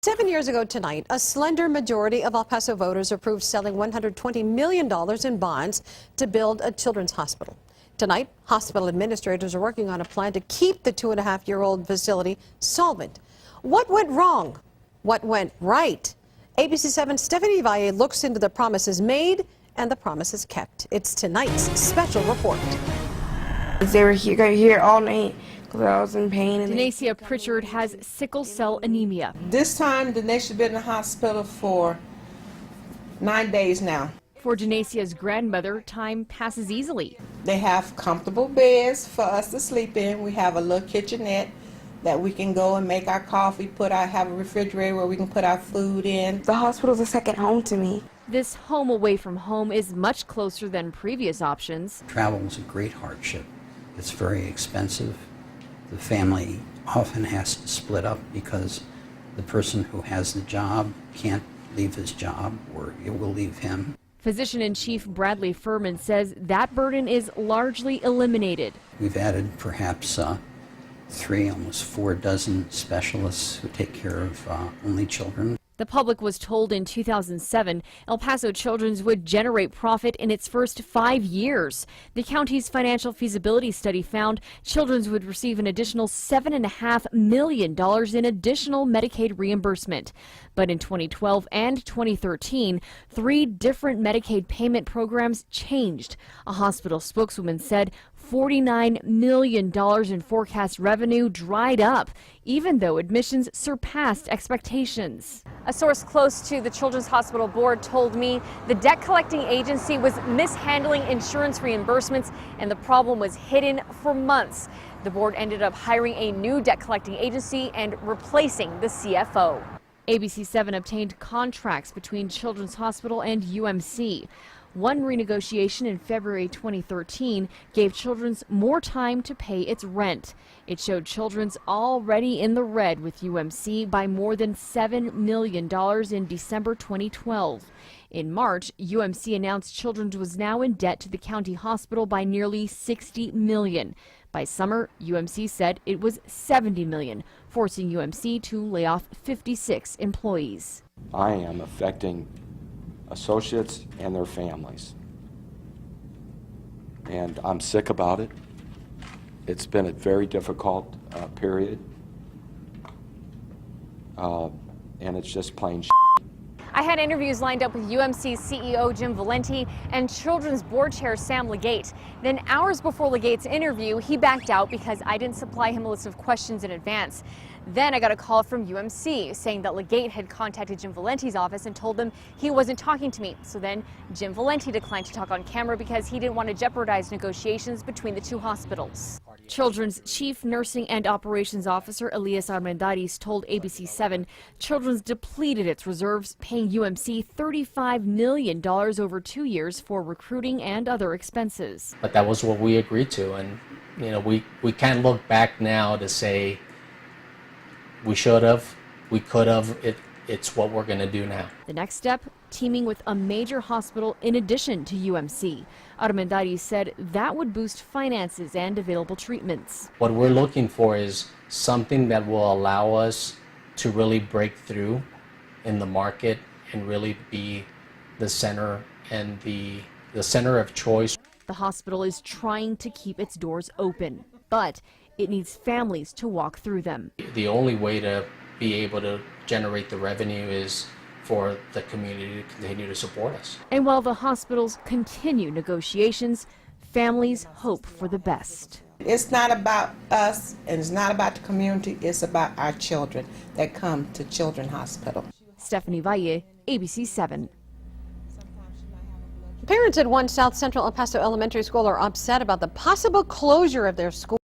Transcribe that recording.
7 years ago tonight, a slender majority of El Paso voters approved selling $120 million in bonds to build a children's hospital. Tonight, hospital administrators are working on a plan to keep the 2.5-year-old facility solvent. What went wrong? What went right? ABC 7's Stephanie Valle looks into the promises made and the promises kept. It's tonight's special report. They were here all night because I was in pain. Denacia Pritchard has sickle cell anemia. This time, Denacia's been in the hospital for 9 days now. For Denacia's grandmother, time passes easily. They have comfortable beds for us to sleep in. We have a little kitchenette that we can go and make our coffee, have a refrigerator where we can put our food in. The hospital's a second home to me. This home away from home is much closer than previous options. Travel is a great hardship. It's very expensive. The family often has to split up because the person who has the job can't leave his job or it will leave him. Physician-in-chief Bradley Furman says that burden is largely eliminated. We've added perhaps 3, almost 4 dozen specialists who take care of only children. The public was told in 2007 El Paso Children's would generate profit in its first 5 years. The county's financial feasibility study found Children's would receive an additional $7.5 million in additional Medicaid reimbursement. But in 2012 and 2013, 3 different Medicaid payment programs changed. A hospital spokeswoman said $49 million in forecast revenue dried up, even though admissions surpassed expectations. A source close to the Children's Hospital Board told me the debt collecting agency was mishandling insurance reimbursements and the problem was hidden for months. The board ended up hiring a new debt collecting agency and replacing the CFO. ABC 7 obtained contracts between Children's Hospital and UMC. One renegotiation in February 2013 gave Children's more time to pay its rent. It showed Children's already in the red with UMC by more than $7 million in December 2012. In March, UMC announced Children's was now in debt to the county hospital by nearly $60 million. By summer, UMC said it was $70 million, forcing UMC to lay off 56 employees. I am affecting associates and their families, and I'm sick about it. It's been a very difficult period, and it's just plain shit. I had interviews lined up with UMC's CEO Jim Valenti and Children's Board Chair Sam Legate. Then hours before Legate's interview, he backed out because I didn't supply him a list of questions in advance. Then I got a call from UMC saying that Legate had contacted Jim Valenti's office and told them he wasn't talking to me. So then Jim Valenti declined to talk on camera because he didn't want to jeopardize negotiations between the 2 hospitals. Children's Chief Nursing and Operations Officer Elias Armendariz told ABC 7 Children's depleted its reserves, paying UMC $35 million over 2 years for recruiting and other expenses. But that was what we agreed to, and we can't look back now to say we should have, we could have. It's what we're going to do now. The next step, teaming with a major hospital in addition to UMC. Armendariz said that would boost finances and available treatments. What we're looking for is something that will allow us to really break through in the market and really be the center and the center of choice. The hospital is trying to keep its doors open, but it needs families to walk through them. The only way to be able to generate the revenue is for the community to continue to support us. And while the hospitals continue negotiations, families hope for the best. It's not about us and it's not about the community, it's about our children that come to Children's Hospital. Stephanie Valle, ABC 7. Parents at one South Central El Paso Elementary School are upset about the possible closure of their school.